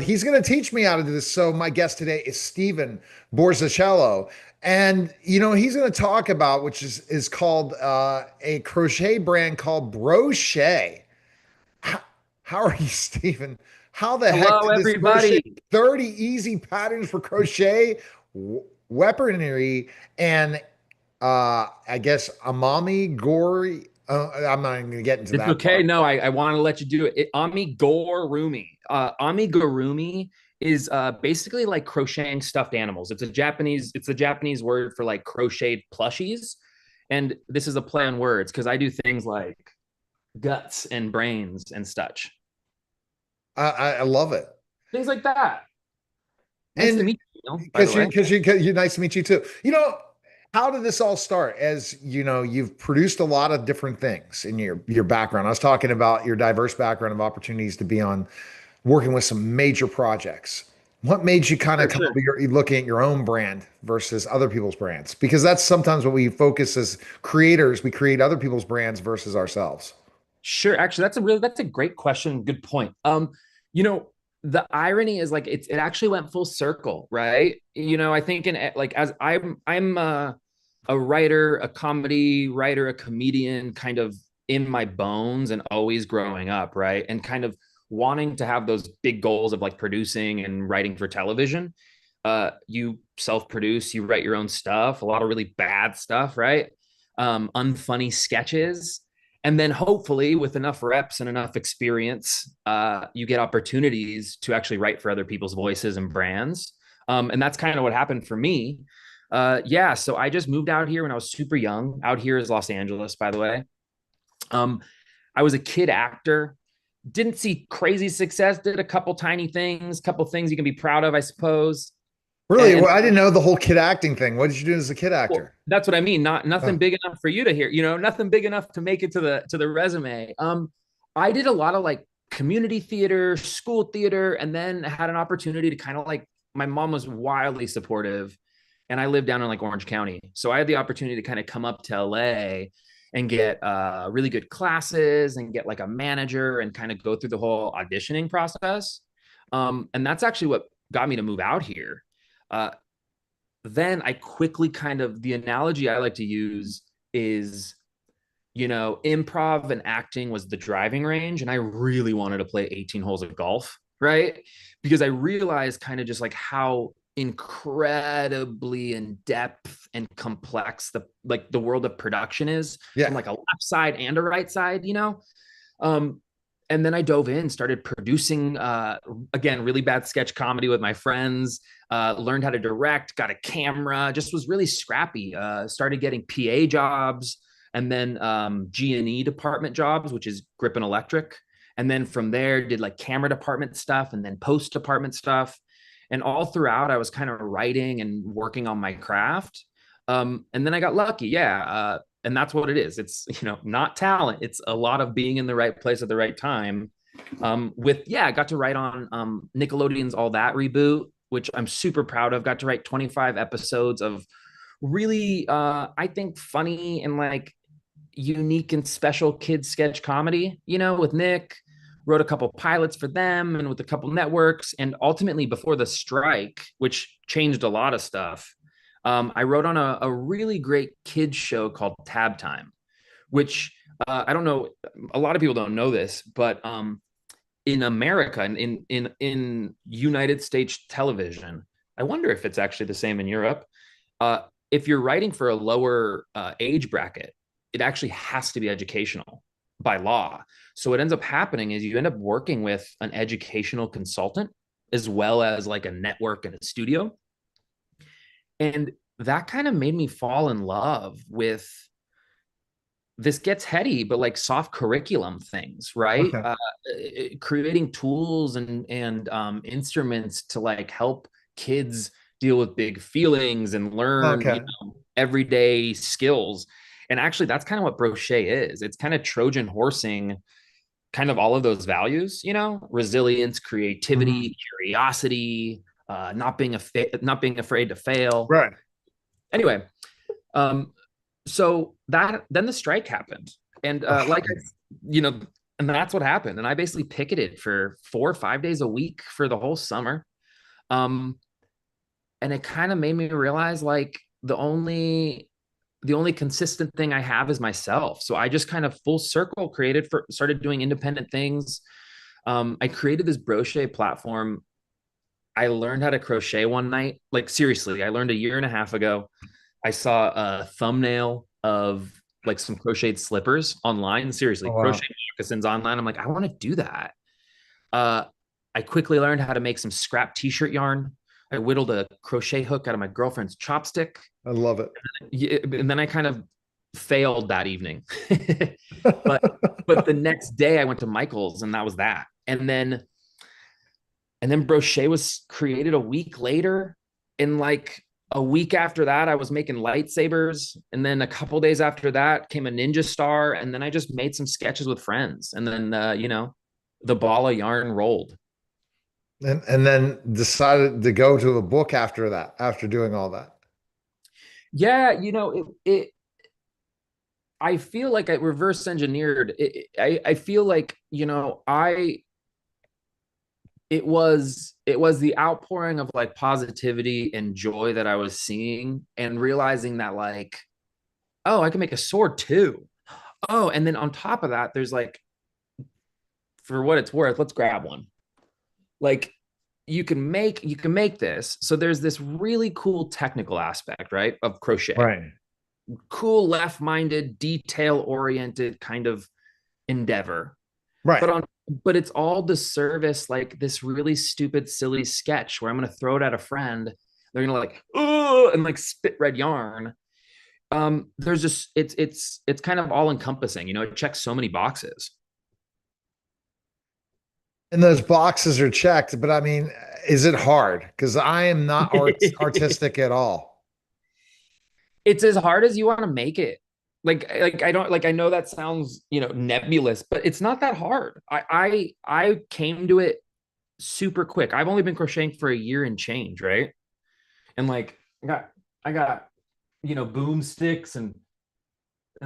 He's going to teach me how to do this. So my guest today is Stephen Borzacello. And he's going to talk about which is called a crochet brand called Brochet. How, how are you, Stephen? How the heck Hello, did this brochet everybody. 30 easy patterns for crochet weaponry and I guess amami gory. I'm not even going to get into It's that okay. part. No, I want to let you do it. Amigurumi. Amigurumi is basically like crocheting stuffed animals. It's the Japanese word for like crocheted plushies. And this is a play on words because I do things like guts and brains and such. I love it. Things like that. Nice to And meet you, by the because way. you nice to meet you too. How did this all start? As you've produced a lot of different things in your background. I was talking about your diverse background of opportunities to be on working with some major projects. What made you kind of Sure, come up sure. with looking at your own brand versus other people's brands? Because that's sometimes what we focus as creators. We create other people's brands versus ourselves. Sure. Actually, that's a great question. Good point. You know, the irony is like it actually went full circle, right? I think in like as I'm a writer, a comedy writer, a comedian, kind of in my bones and always growing up, right? And kind of wanting to have those big goals of like producing and writing for television. You self-produce, you write your own stuff, a lot of really bad stuff, right? Unfunny sketches, and then hopefully with enough reps and enough experience, you get opportunities to actually write for other people's voices and brands. And that's kind of what happened for me. Yeah, so I just moved out here when I was super young. Out here is Los Angeles, by the way. um, I was a kid actor, didn't see crazy success, did a couple things you can be proud of, I suppose. Really? And Well, I didn't know the whole kid acting thing. What did you do as a kid well, actor? that's what I mean. Nothing Oh, big enough for you to hear. Nothing big enough to make it to the resume. I did a lot of like community theater, school theater, and then had an opportunity to kind of like my mom was wildly supportive, and I lived down in like Orange County, so I had the opportunity to kind of come up to LA and get really good classes and get like a manager and kind of go through the whole auditioning process. And that's actually what got me to move out here. Uh, then I quickly kind of the analogy I like to use is, improv and acting was the driving range, and I really wanted to play 18 holes of golf, right? Because I realized kind of just like how incredibly in depth and complex the world of production is from yeah. like a left side and a right side. um, and then I dove in, started producing, again, really bad sketch comedy with my friends, learned how to direct, got a camera, just was really scrappy. Started getting PA jobs and then G&E department jobs, which is grip and electric. And then from there, did like camera department stuff and then post department stuff. And all throughout, I was kind of writing and working on my craft. And then I got lucky. Yeah. And that's what it is. It's, not talent. It's a lot of being in the right place at the right time. I got to write on Nickelodeon's All That reboot, which I'm super proud of. Got to write 25 episodes of really, I think, funny and like unique and special kids sketch comedy, with Nick. Wrote a couple pilots for them and with a couple networks. And ultimately, before the strike, which changed a lot of stuff, I wrote on a really great kids show called Tab Time, which I don't know, a lot of people don't know this, but in America and in United States television, I wonder if it's actually the same in Europe. Uh, if you're writing for a lower age bracket, it actually has to be educational by law. So what ends up happening is you end up working with an educational consultant as well as like a network and a studio. And that kind of made me fall in love with this gets heady, but like soft curriculum things, right? Okay. Creating tools and instruments to like help kids deal with big feelings and learn, Okay. everyday skills. And actually, that's kind of what brochet is. It's kind of Trojan horsing kind of all of those values, resilience, Mhm. creativity, curiosity, not being afraid to fail. Right. Anyway, um, so that then the strike happened, and Oh, you know And that's what happened. And I basically picketed for 4 or 5 days a week for the whole summer. Um, and it kind of made me realize like the only consistent thing I have is myself. So I just kind of full circle started doing independent things. I created this brochet platform. I learned how to crochet one night. Like seriously, I learned a year and a half ago. I saw a thumbnail of like some crocheted slippers online. Seriously, Oh, crochet wow. moccasins online. I'm like, I want to do that. Uh, I quickly learned how to make some scrap t-shirt yarn. I whittled a crochet hook out of my girlfriend's chopstick. I love it. And then I kind of failed that evening. but but the next day I went to Michael's and that was that. And then brochet was created a week later. And like a week after that, I was making lightsabers. And then a couple days after that came a ninja star. And then I just made some sketches with friends. And then the ball of yarn rolled. And then decided to go to a book after that, after doing all that. Yeah, it I feel like I reverse engineered it. I feel like, I it was the outpouring of like positivity and joy that I was seeing and realizing that like, oh, I can make a sword too. Oh, and then on top of that, there's like, for what it's worth, let's grab one. Like you can make this. So there's this really cool technical aspect, right, of crochet. Right. Cool left-minded, detail-oriented kind of endeavor. Right. But on but it's all to service like this really stupid, silly sketch where I'm gonna throw it at a friend. They're gonna like, oh, and like spit red yarn. There's just it's kind of all encompassing, it checks so many boxes. And those boxes are checked, but I mean, is it hard? Because I am not artistic at all. It's as hard as you want to make it. Like I don't like I know that sounds, nebulous, but it's not that hard. I came to it super quick. I've only been crocheting for a year and change, right? And like I got boomsticks and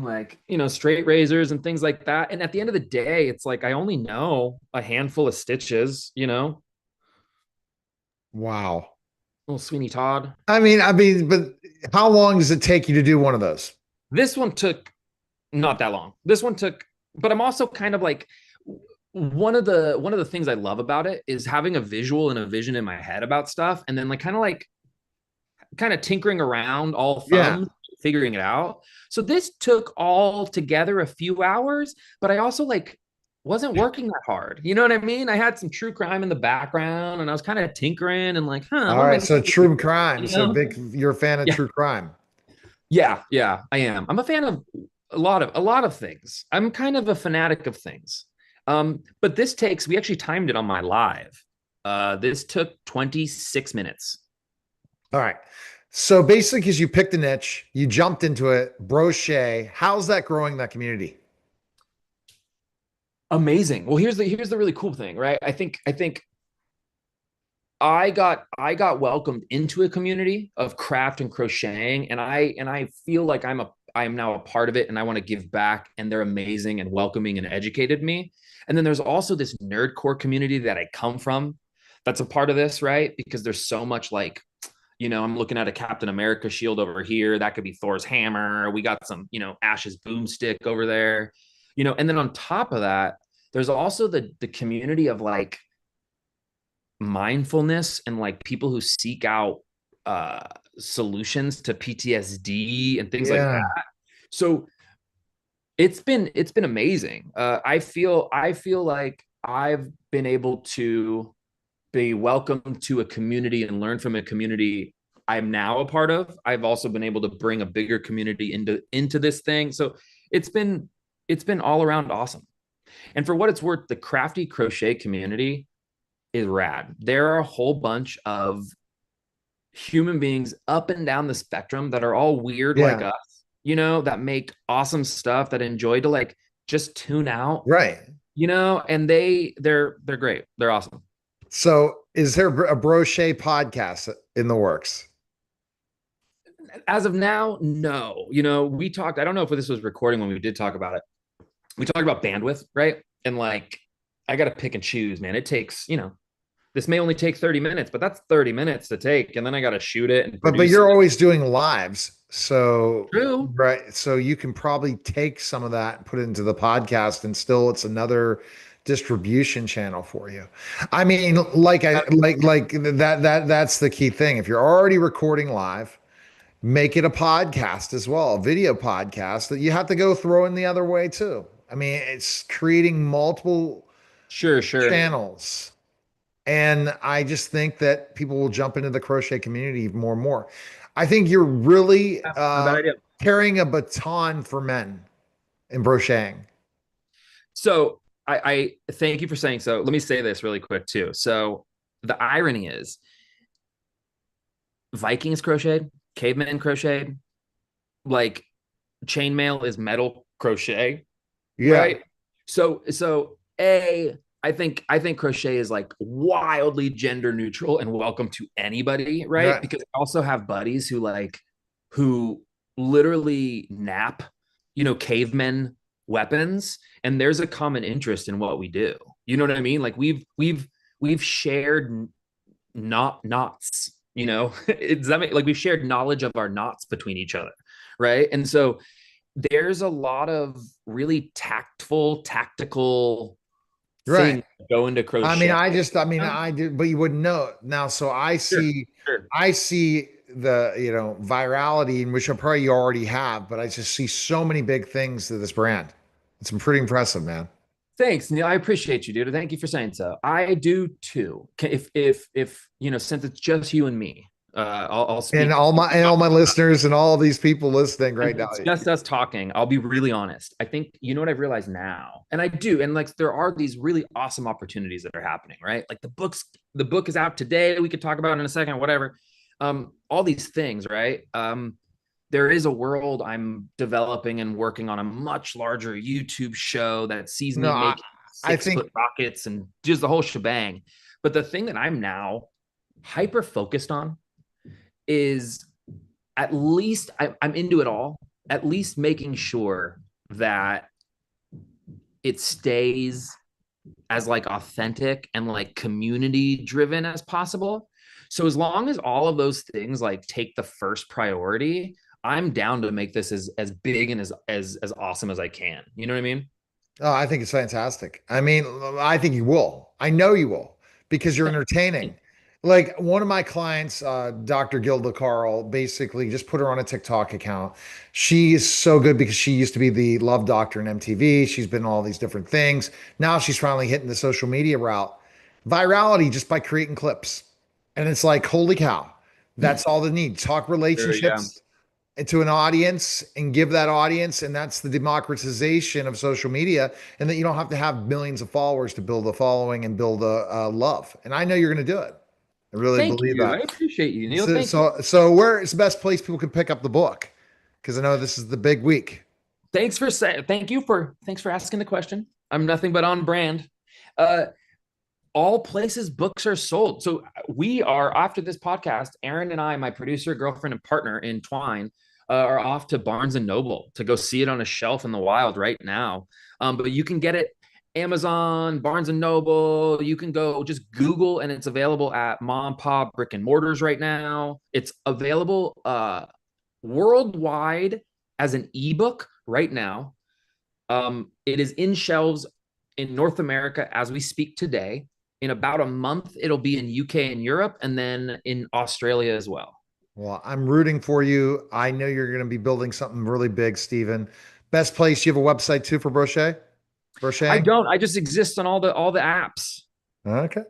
like straight razors and things like that. And at the end of the day, it's like I only know a handful of stitches, Wow. little Sweeney Todd. But how long does it take you to do one of those? This one took not that long. This one took, but I'm also kind of like one of the things I love about it is having a visual and a vision in my head about stuff, and then like kind of tinkering around all Yeah. thumbs, figuring it out. So this took all together a few hours, but I also like wasn't working that hard. You know what I mean? I had some true crime in the background, and I was kind of tinkering and like, All what am I right. So doing? true crime. You So know? big, you're a fan of Yeah, true crime. yeah, I am. I'm a fan of a lot of things. I'm kind of a fanatic of things. But we actually timed it on my live. This took 26 minutes. All right. So basically, because you picked a niche, you jumped into it, brochet. How's that growing that community? Amazing. Well, here's the really cool thing, right? I think I got welcomed into a community of craft and crocheting, and I feel like I am now a part of it, and I want to give back. And they're amazing and welcoming and educated me. And then there's also this nerdcore community that I come from, that's a part of this, right? Because there's so much like, I'm looking at a Captain America shield over here. That could be Thor's hammer. We got some, Ash's boomstick over there, and then on top of that, there's also the community of like mindfulness and like people who seek out uh solutions to PTSD and things like Yeah. that. So it's been amazing. I feel like I've been able to be welcome to a community and learn from a community I'm now a part of. I've also been able to bring a bigger community into this thing. So it's been it's been all around awesome. And for what it's worth, the crafty crochet community is rad. There are a whole bunch of human beings up and down the spectrum that are all weird like Yeah. us, that make awesome stuff, that enjoy to like just tune out, Right. and they're great. They're awesome. So is there a brochet podcast in the works? As of now, no. We talked, I don't know if this was recording when we did talk about it. We talked about bandwidth, right? And like, I got to pick and choose, man. It takes, this may only take 30 minutes, but that's 30 minutes to take. And then I got to shoot it and But produce you're it. always doing lives. So True. right. So you can probably take some of that and put it into the podcast and still it's another distribution channel for you. I mean, like that's the key thing. If you're already recording live, make it a podcast as well, a video podcast that you have to go throw in the other way too. I mean, it's creating multiple Sure, sure. channels. And I just think that people will jump into the crochet community more and more. I think you're really Not a bad idea. carrying a baton for men in crocheting. So I thank you for saying so. Let me say this really quick too. So the irony is Vikings crocheted, cavemen crocheted, like chainmail is metal crochet, Yeah, right? So I think crochet is like wildly gender neutral and welcome to anybody, right? right, Because I also have buddies who literally nap, cavemen weapons, and there's a common interest in what we do. You know what I mean? Like we've shared not knots, it's that like we've shared knowledge of our knots between each other, right? And so there's a lot of really tactical right. things that go into I mean, crochet. I did, but you wouldn't know it. Now. So Sure, sure. I see the, virality in which I probably you already have, but I just see so many big things to this brand. It's pretty impressive, man. Thanks, Neil. I appreciate you, dude. Thank you for saying so. I do too. If since it's just you and me, I'll And speak. all my listeners and all these people listening right And now. it's just us talking. I'll be really honest. I think you know what I've realized now, and I do, and like there are these really awesome opportunities that are happening, right? Like the book is out today. We could talk about it in a second, whatever. All these things, right? There is a world I'm developing and working on a much larger YouTube show that sees No, me making I six think foot rockets and just the whole shebang. But the thing that I'm now hyper focused on is at least I'm into it all, at least making sure that it stays as like authentic and like community driven as possible. So as long as all of those things like take the first priority, I'm down to make this as big and as awesome as I can. You know what I mean? Oh, I think it's fantastic. I mean, I think you will. I know you will because you're entertaining. Like one of my clients, Dr. Gilda Carl, basically just put her on a TikTok account. She is so good because she used to be the love doctor in MTV. She's been in all these different things. Now she's finally hitting the social media route. Virality just by creating clips. And it's like, holy cow, that's all they need. Talk Sure, yeah. relationships to an audience and give that audience, and that's the democratization of social media, and that you don't have to have millions of followers to build a following and build a love. And I know you're going to do it. I really Thank believe you. I that. appreciate you, Neil. So, Thank you. where is the best place people can pick up the book? Because I know this is the big week. Thanks for asking the question. I'm nothing but on brand. Uh all places books are sold. So we are after this podcast, Aaron and I, my producer, girlfriend, and partner in Twine, are off to Barnes and Noble to go see it on a shelf in the wild right now. But you can get it Amazon, Barnes and Noble. You can go just Google, and it's available at mom and pop brick and mortars right now. It's available worldwide as an ebook right now. It is in shelves in North America as we speak today. In about a month, it'll be in UK and Europe, and then in Australia as well. Well, I'm rooting for you. I know you're going to be building something really big, Stephen. Best place. You have a website too for I brocheting? don't. I just exist on all the apps. Okay.